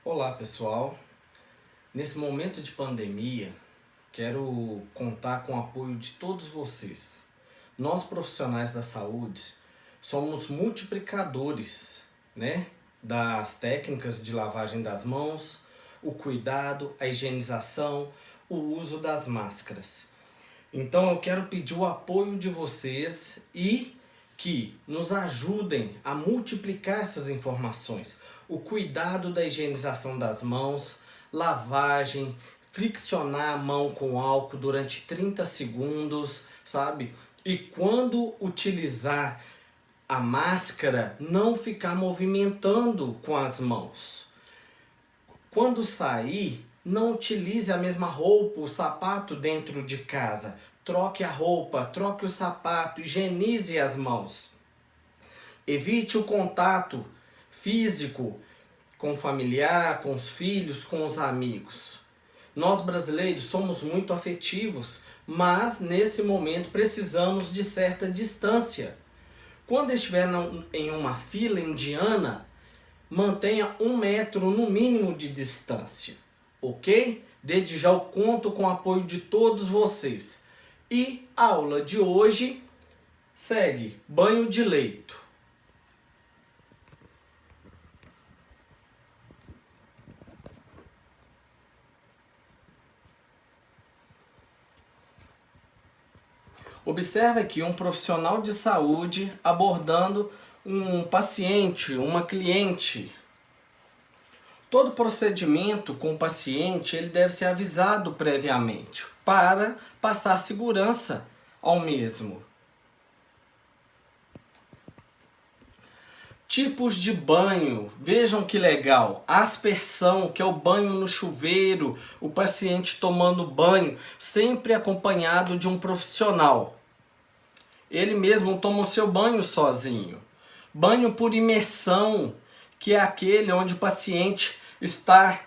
Olá pessoal, nesse momento de pandemia, quero contar com o apoio de todos vocês. Nós profissionais da saúde somos multiplicadores, das técnicas de lavagem das mãos, o cuidado, a higienização, o uso das máscaras. Então eu quero pedir o apoio de vocês e que nos ajudem a multiplicar essas informações. O cuidado da higienização das mãos, lavagem, friccionar a mão com álcool durante 30 segundos, sabe? E quando utilizar a máscara, não ficar movimentando com as mãos. Quando sair, não utilize a mesma roupa, o sapato dentro de casa. Troque a roupa, troque o sapato, higienize as mãos. Evite o contato físico com o familiar, com os filhos, com os amigos. Nós brasileiros somos muito afetivos, mas nesse momento precisamos de certa distância. Quando estiver em uma fila indiana, mantenha 1 metro no mínimo de distância, ok? Desde já eu conto com o apoio de todos vocês. E a aula de hoje segue banho de leito. Observe aqui um profissional de saúde abordando um paciente, uma cliente. Todo procedimento com o paciente ele deve ser avisado previamente para passar segurança ao mesmo. Tipos de banho, vejam que legal. Aspersão, que é o banho no chuveiro, o paciente tomando banho, sempre acompanhado de um profissional. Ele mesmo toma o seu banho sozinho. Banho por imersão, que é aquele onde o paciente está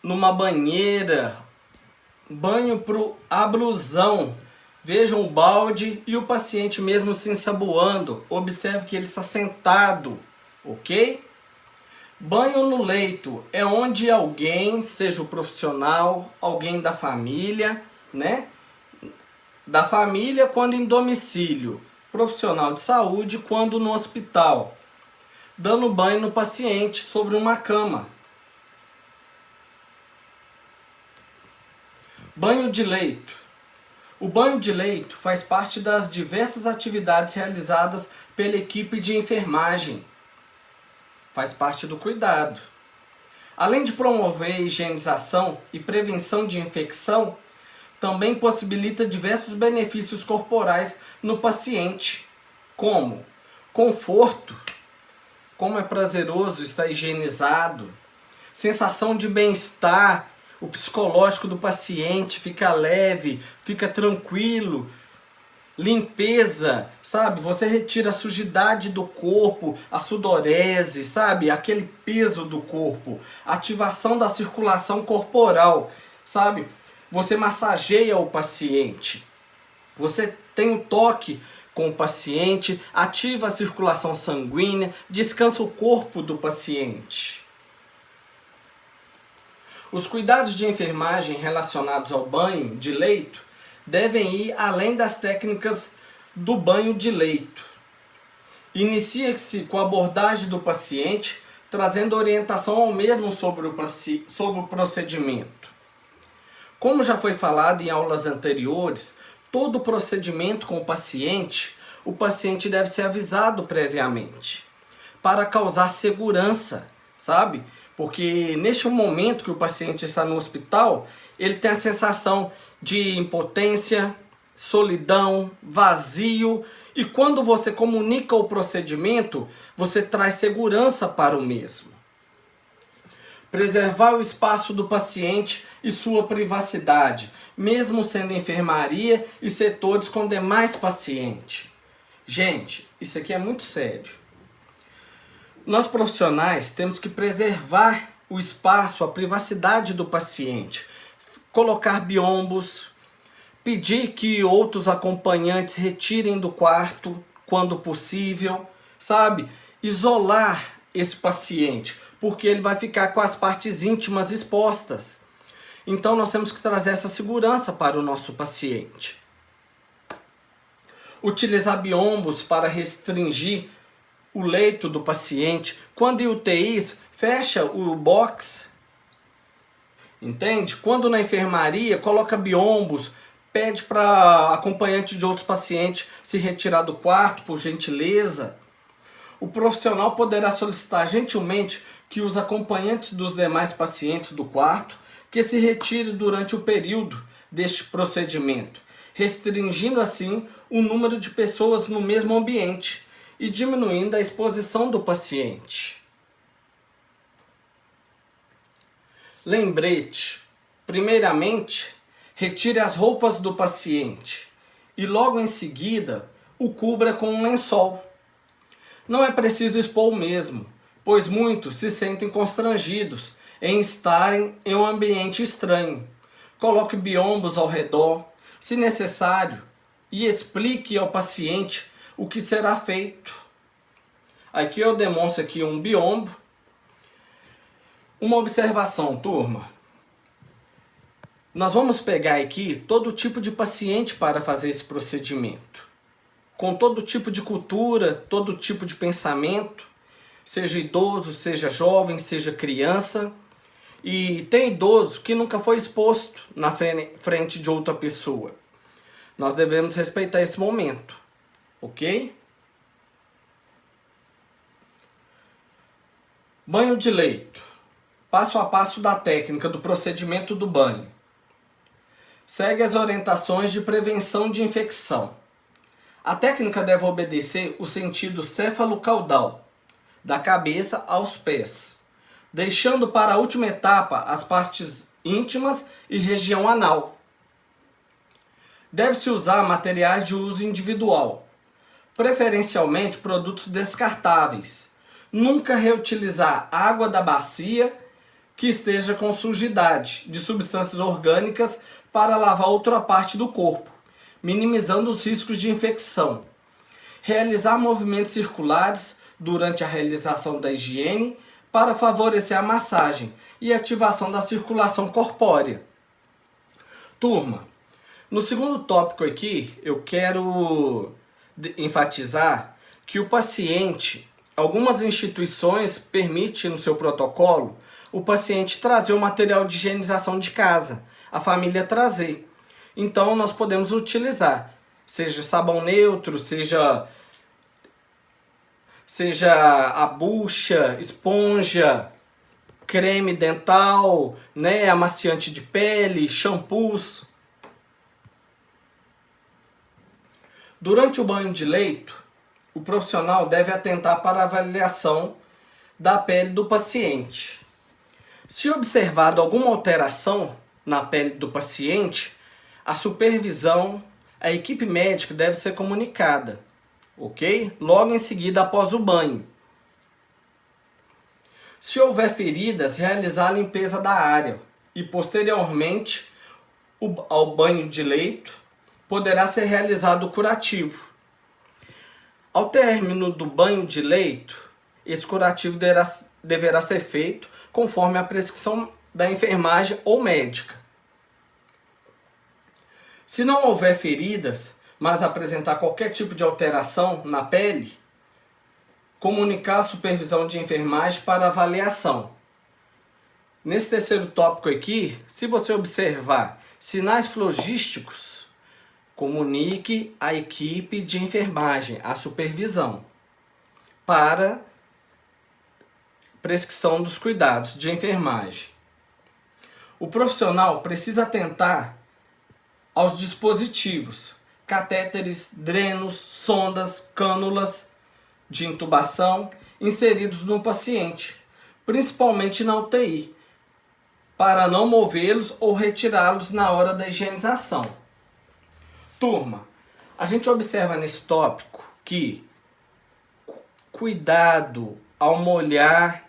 numa banheira. Banho por ablusão. Vejam o balde e o paciente mesmo se ensaboando. Observe que ele está sentado, ok? Banho no leito é onde alguém, seja o profissional, alguém da família, Da família quando em domicílio, profissional de saúde quando no hospital, dando banho no paciente sobre uma cama. Banho de leito. O banho de leito faz parte das diversas atividades realizadas pela equipe de enfermagem. Faz parte do cuidado. Além de promover a higienização e prevenção de infecção, também possibilita diversos benefícios corporais no paciente, como conforto, como é prazeroso estar higienizado, sensação de bem-estar, o psicológico do paciente fica leve, fica tranquilo. Limpeza, sabe? Você retira a sujidade do corpo, a sudorese, sabe? Aquele peso do corpo. Ativação da circulação corporal, sabe? Você massageia o paciente. Você tem o toque com o paciente, ativa a circulação sanguínea, descansa o corpo do paciente. Os cuidados de enfermagem relacionados ao banho de leito devem ir além das técnicas do banho de leito. Inicia-se com a abordagem do paciente, trazendo orientação ao mesmo sobre o procedimento. Como já foi falado em aulas anteriores, todo procedimento com o paciente deve ser avisado previamente, para causar segurança, sabe? Porque neste momento que o paciente está no hospital, ele tem a sensação de impotência, solidão, vazio. E quando você comunica o procedimento, você traz segurança para o mesmo. Preservar o espaço do paciente e sua privacidade, mesmo sendo enfermaria e setores com demais pacientes. Gente, isso aqui é muito sério. Nós profissionais temos que preservar o espaço, a privacidade do paciente, colocar biombos, pedir que outros acompanhantes retirem do quarto quando possível, sabe? Isolar esse paciente, porque ele vai ficar com as partes íntimas expostas. Então nós temos que trazer essa segurança para o nosso paciente. Utilizar biombos para restringir o leito do paciente. Quando em UTIs, fecha o box. Entende? Quando na enfermaria, coloca biombos, pede para acompanhante de outros pacientes se retirar do quarto, por gentileza. O profissional poderá solicitar gentilmente que os acompanhantes dos demais pacientes do quarto que se retire durante o período deste procedimento, restringindo assim o número de pessoas no mesmo ambiente e diminuindo a exposição do paciente. Lembrete: primeiramente, retire as roupas do paciente e logo em seguida o cubra com um lençol. Não é preciso expor o mesmo, pois muitos se sentem constrangidos em estarem em um ambiente estranho. Coloque biombos ao redor, se necessário, e explique ao paciente o que será feito. Aqui eu demonstro aqui um biombo. Uma observação, turma. Nós vamos pegar aqui todo tipo de paciente para fazer esse procedimento. Com todo tipo de cultura, todo tipo de pensamento, seja idoso, seja jovem, seja criança. E tem idoso que nunca foi exposto na frente de outra pessoa. Nós devemos respeitar esse momento, ok? Banho de leito. Passo a passo da técnica do procedimento do banho. Segue as orientações de prevenção de infecção. A técnica deve obedecer o sentido céfalo-caudal, da cabeça aos pés, deixando para a última etapa as partes íntimas e região anal. Deve-se usar materiais de uso individual, preferencialmente produtos descartáveis. Nunca reutilizar água da bacia que esteja com sujidade de substâncias orgânicas para lavar outra parte do corpo, minimizando os riscos de infecção. Realizar movimentos circulares durante a realização da higiene para favorecer a massagem e ativação da circulação corpórea. Turma, no segundo tópico aqui, eu quero enfatizar que o paciente, algumas instituições permitem no seu protocolo o paciente trazer o material de higienização de casa, a família trazer. Então nós podemos utilizar, seja sabão neutro, seja a bucha, esponja, creme dental, né, amaciante de pele, shampoos. Durante o banho de leito, o profissional deve atentar para a avaliação da pele do paciente. Se observado alguma alteração na pele do paciente, a supervisão, a equipe médica deve ser comunicada, ok? Logo em seguida, após o banho. Se houver feridas, realizar a limpeza da área e posteriormente ao banho de leito, poderá ser realizado o curativo. Ao término do banho de leito, esse curativo deverá ser feito conforme a prescrição da enfermagem ou médica. Se não houver feridas, mas apresentar qualquer tipo de alteração na pele, comunicar a supervisão de enfermagem para avaliação. Nesse terceiro tópico aqui, se você observar sinais flogísticos, comunique à equipe de enfermagem, a supervisão, para prescrição dos cuidados de enfermagem. O profissional precisa atentar aos dispositivos, catéteres, drenos, sondas, cânulas de intubação inseridos no paciente, principalmente na UTI, para não movê-los ou retirá-los na hora da higienização. Turma, a gente observa nesse tópico que cuidado ao molhar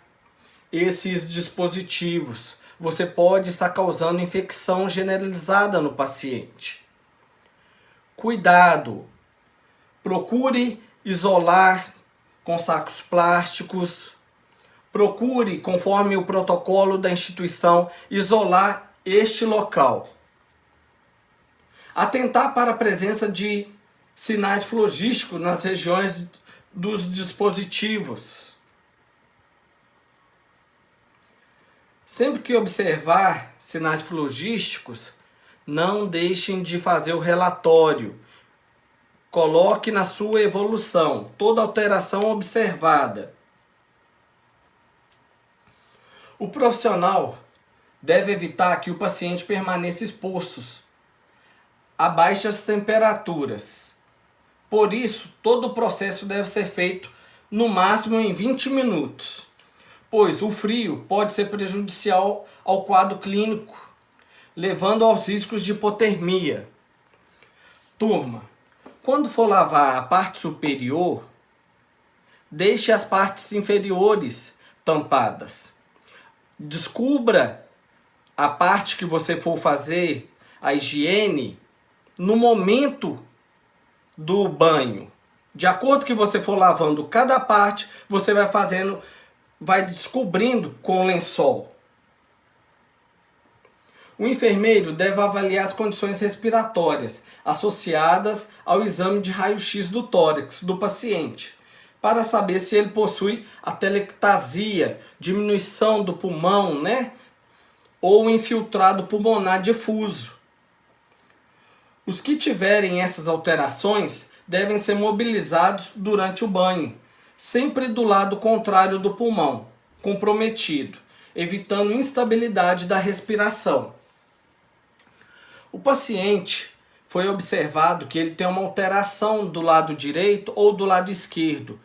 esses dispositivos. Você pode estar causando infecção generalizada no paciente. Cuidado! Procure isolar com sacos plásticos. Procure, conforme o protocolo da instituição, isolar este local. Atentar para a presença de sinais flogísticos nas regiões dos dispositivos. Sempre que observar sinais flogísticos, não deixem de fazer o relatório. Coloque na sua evolução toda alteração observada. O profissional deve evitar que o paciente permaneça exposto a baixas temperaturas. Por isso, todo o processo deve ser feito no máximo em 20 minutos, pois o frio pode ser prejudicial ao quadro clínico, levando aos riscos de hipotermia. Turma, quando for lavar a parte superior, deixe as partes inferiores tampadas. Descubra a parte que você for fazer a higiene no momento do banho. De acordo que você for lavando cada parte, você vai descobrindo com o lençol. O enfermeiro deve avaliar as condições respiratórias associadas ao exame de raio-x do tórax do paciente, para saber se ele possui atelectasia, diminuição do pulmão, ou infiltrado pulmonar difuso. Os que tiverem essas alterações devem ser mobilizados durante o banho, sempre do lado contrário do pulmão comprometido, evitando instabilidade da respiração. O paciente foi observado que ele tem uma alteração do lado direito ou do lado esquerdo.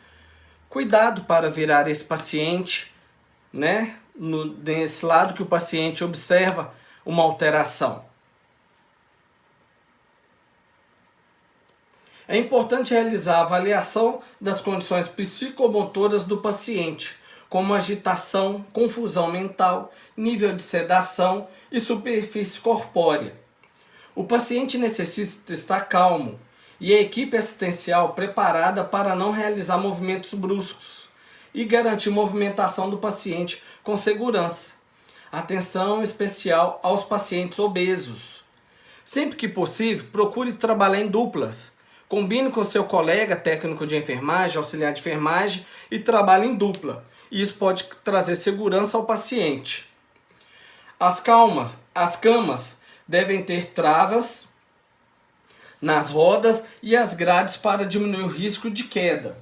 Cuidado para virar esse paciente, nesse lado que o paciente observa uma alteração. É importante realizar a avaliação das condições psicomotoras do paciente, como agitação, confusão mental, nível de sedação e superfície corpórea. O paciente necessita estar calmo e a equipe assistencial preparada para não realizar movimentos bruscos e garantir movimentação do paciente com segurança. Atenção especial aos pacientes obesos. Sempre que possível, procure trabalhar em duplas. Combine com seu colega técnico de enfermagem, auxiliar de enfermagem e trabalhe em dupla. Isso pode trazer segurança ao paciente. As camas devem ter travas nas rodas e as grades para diminuir o risco de queda.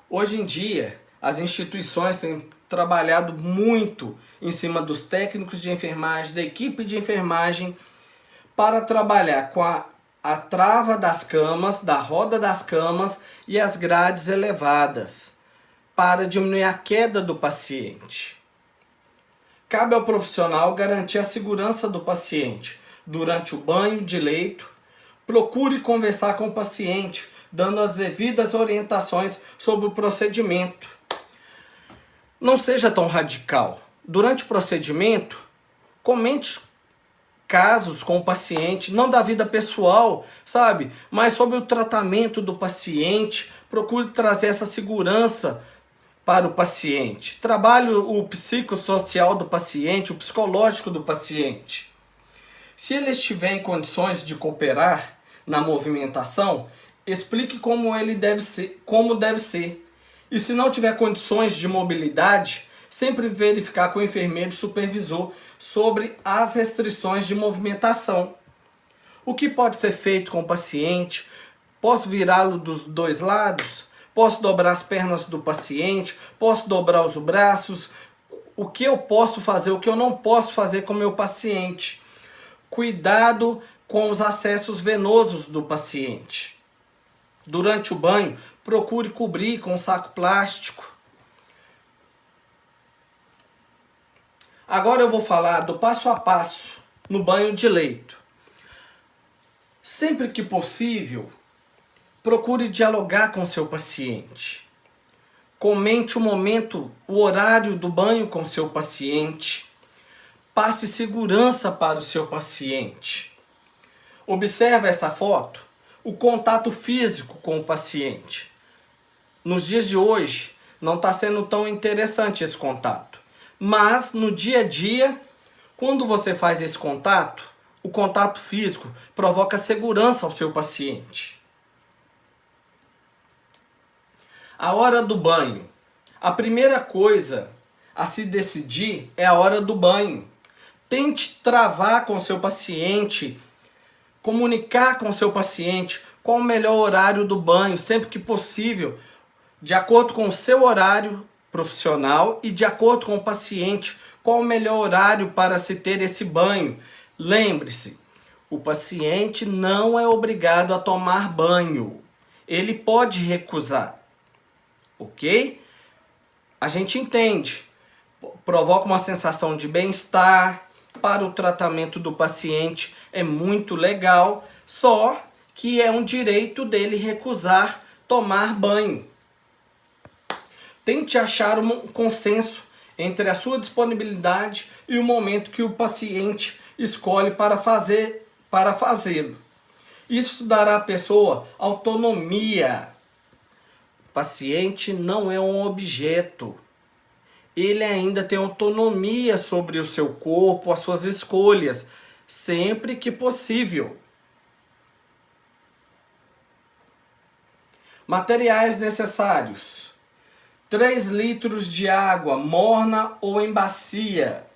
Hoje em dia, as instituições têm trabalhado muito em cima dos técnicos de enfermagem, da equipe de enfermagem, para trabalhar com a trava das camas, da roda das camas e as grades elevadas, para diminuir a queda do paciente. Cabe ao profissional garantir a segurança do paciente durante o banho de leito. Procure conversar com o paciente, dando as devidas orientações sobre o procedimento. Não seja tão radical. Durante o procedimento, comente casos com o paciente, não da vida pessoal, mas sobre o tratamento do paciente. Procure trazer essa segurança para o paciente. Trabalhe o psicossocial do paciente, o psicológico do paciente. Se ele estiver em condições de cooperar na movimentação, explique como deve ser. E se não tiver condições de mobilidade, sempre verificar com o enfermeiro supervisor sobre as restrições de movimentação. O que pode ser feito com o paciente? Posso virá-lo dos dois lados? Posso dobrar as pernas do paciente? Posso dobrar os braços? O que eu posso fazer? O que eu não posso fazer com o meu paciente? Cuidado com os acessos venosos do paciente. Durante o banho, procure cobrir com um saco plástico. Agora eu vou falar do passo a passo no banho de leito. Sempre que possível, procure dialogar com seu paciente. Comente o momento, o horário do banho com seu paciente. Passe segurança para o seu paciente. Observe essa foto, o contato físico com o paciente. Nos dias de hoje, não está sendo tão interessante esse contato. Mas no dia a dia, quando você faz esse contato, o contato físico provoca segurança ao seu paciente. A hora do banho. A primeira coisa a se decidir é a hora do banho. Tente travar com o seu paciente, comunicar com o seu paciente qual o melhor horário do banho, sempre que possível, de acordo com o seu horário profissional e de acordo com o paciente, qual o melhor horário para se ter esse banho. Lembre-se, o paciente não é obrigado a tomar banho. Ele pode recusar, ok? A gente entende, provoca uma sensação de bem-estar, para o tratamento do paciente é muito legal, só que é um direito dele recusar tomar banho. Tente achar um consenso entre a sua disponibilidade e o momento que o paciente escolhe para fazê-lo. Isso dará à pessoa autonomia. O paciente não é um objeto. Ele ainda tem autonomia sobre o seu corpo, as suas escolhas, sempre que possível. Materiais necessários: 3 litros de água morna ou em bacia,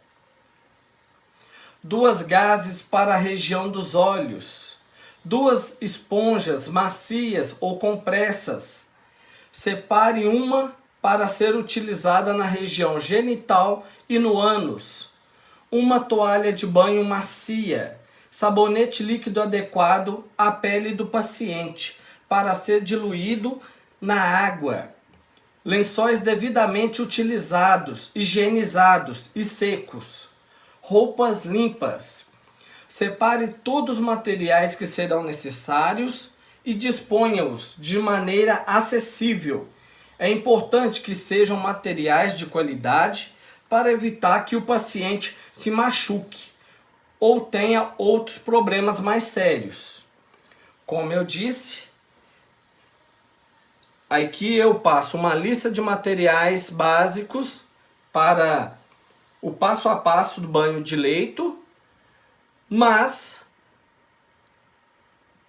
2 gases para a região dos olhos, 2 esponjas macias ou compressas. Separe uma para ser utilizada na região genital e no ânus, uma toalha de banho macia, sabonete líquido adequado à pele do paciente para ser diluído na água, lençóis devidamente utilizados, higienizados e secos, roupas limpas. Separe todos os materiais que serão necessários e disponha-os de maneira acessível. É importante que sejam materiais de qualidade para evitar que o paciente se machuque ou tenha outros problemas mais sérios. Como eu disse, aqui eu passo uma lista de materiais básicos para o passo a passo do banho de leito, mas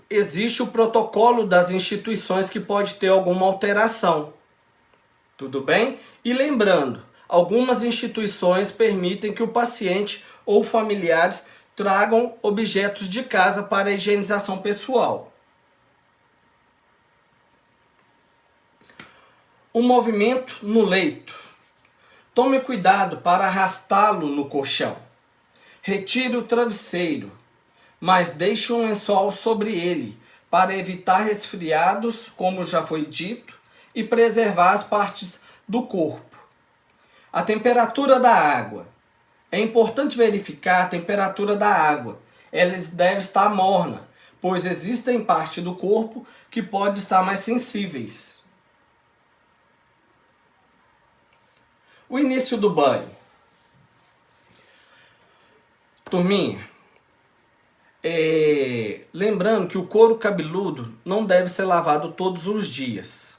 existe o protocolo das instituições que pode ter alguma alteração. Tudo bem? E lembrando, algumas instituições permitem que o paciente ou familiares tragam objetos de casa para a higienização pessoal. O movimento no leito. Tome cuidado para arrastá-lo no colchão. Retire o travesseiro, mas deixe um lençol sobre ele para evitar resfriados, como já foi dito, e preservar as partes do corpo. A temperatura da água. É importante verificar a temperatura da água. Ela deve estar morna, pois existem partes do corpo que podem estar mais sensíveis. O início do banho. Turminha, lembrando que o couro cabeludo não deve ser lavado todos os dias.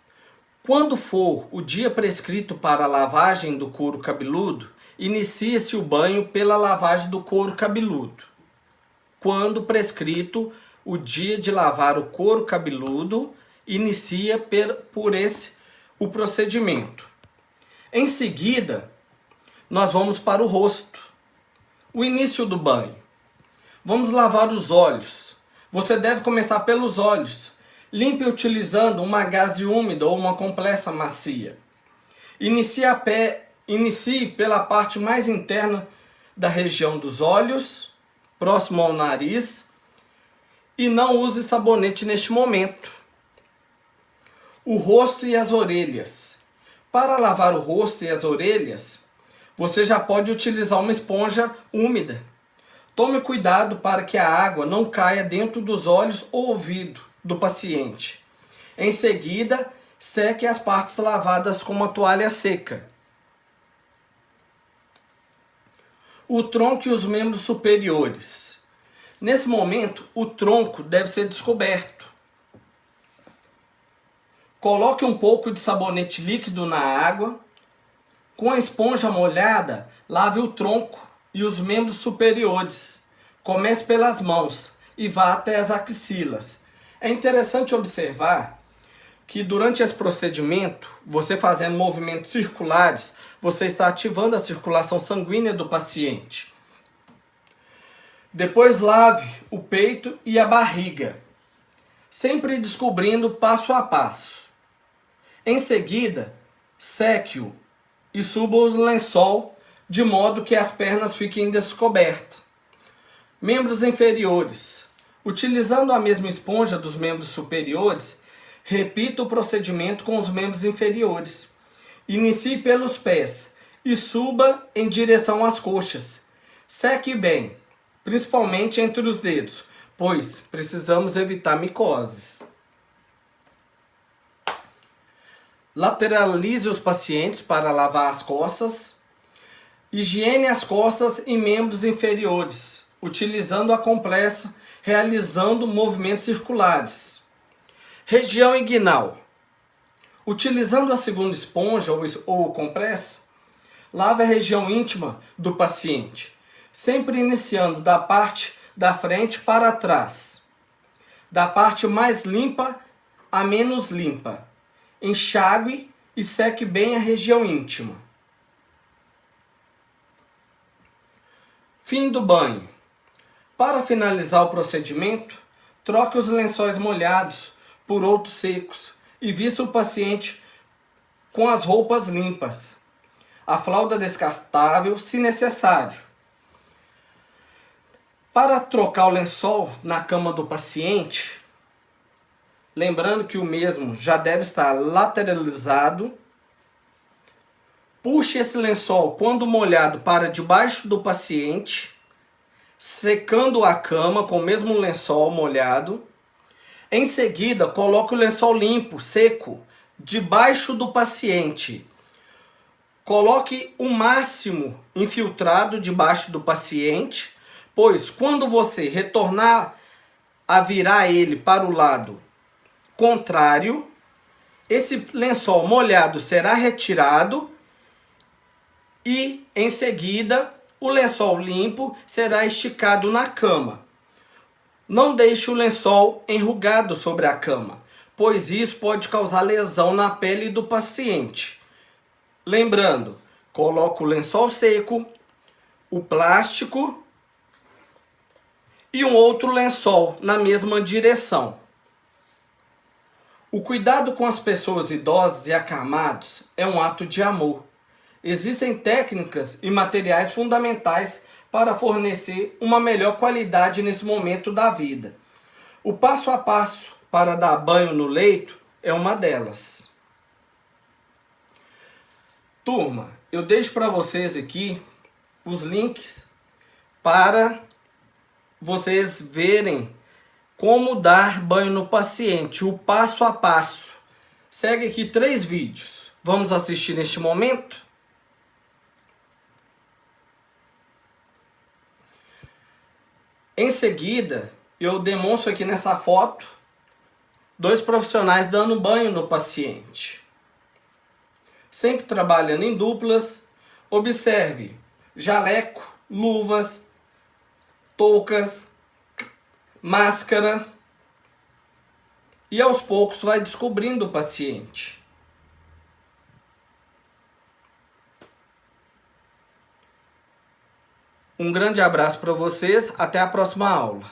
Quando for o dia prescrito para a lavagem do couro cabeludo, inicia-se o banho pela lavagem do couro cabeludo. Quando prescrito o dia de lavar o couro cabeludo, inicia por o procedimento. Em seguida, nós vamos para o rosto. O início do banho. Vamos lavar os olhos. Você deve começar pelos olhos. Limpe utilizando uma gaze úmida ou uma compressa macia. Inicie pela parte mais interna da região dos olhos, próximo ao nariz, e não use sabonete neste momento. O rosto e as orelhas. Para lavar o rosto e as orelhas, você já pode utilizar uma esponja úmida. Tome cuidado para que a água não caia dentro dos olhos ou ouvido do paciente. Em seguida, seque as partes lavadas com uma toalha seca. O tronco e os membros superiores. Nesse momento, o tronco deve ser descoberto. Coloque um pouco de sabonete líquido na água. Com a esponja molhada, lave o tronco e os membros superiores. Comece pelas mãos e vá até as axilas. É interessante observar que durante esse procedimento, você fazendo movimentos circulares, você está ativando a circulação sanguínea do paciente. Depois lave o peito e a barriga, sempre descobrindo passo a passo. Em seguida, seque-o e suba o lençol de modo que as pernas fiquem descobertas. Membros inferiores. Utilizando a mesma esponja dos membros superiores, repita o procedimento com os membros inferiores. Inicie pelos pés e suba em direção às coxas. Seque bem, principalmente entre os dedos, pois precisamos evitar micoses. Lateralize os pacientes para lavar as costas. Higiene as costas e membros inferiores, utilizando a compressa, realizando movimentos circulares. Região inguinal. Utilizando a segunda esponja ou compressa, lave a região íntima do paciente, sempre iniciando da parte da frente para trás, da parte mais limpa a menos limpa. Enxague e seque bem a região íntima. Fim do banho. Para finalizar o procedimento, troque os lençóis molhados por outros secos e vista o paciente com as roupas limpas. A fralda descartável, se necessário. Para trocar o lençol na cama do paciente, lembrando que o mesmo já deve estar lateralizado, puxe esse lençol quando molhado para debaixo do paciente, secando a cama com o mesmo lençol molhado. Em seguida, coloque o lençol limpo, seco, debaixo do paciente. Coloque o máximo infiltrado debaixo do paciente, pois quando você retornar a virar ele para o lado contrário, esse lençol molhado será retirado e, em seguida, o lençol limpo será esticado na cama. Não deixe o lençol enrugado sobre a cama, pois isso pode causar lesão na pele do paciente. Lembrando, coloque o lençol seco, o plástico e um outro lençol na mesma direção. O cuidado com as pessoas idosas e acamados é um ato de amor. Existem técnicas e materiais fundamentais para fornecer uma melhor qualidade nesse momento da vida. O passo a passo para dar banho no leito é uma delas. Turma, eu deixo para vocês aqui os links para vocês verem como dar banho no paciente, o passo a passo. Segue aqui 3 vídeos. Vamos assistir neste momento? Em seguida, eu demonstro aqui nessa foto 2 profissionais dando banho no paciente. Sempre trabalhando em duplas. Observe jaleco, luvas, toucas, máscaras. E aos poucos vai descobrindo o paciente. Um grande abraço para vocês. Até a próxima aula.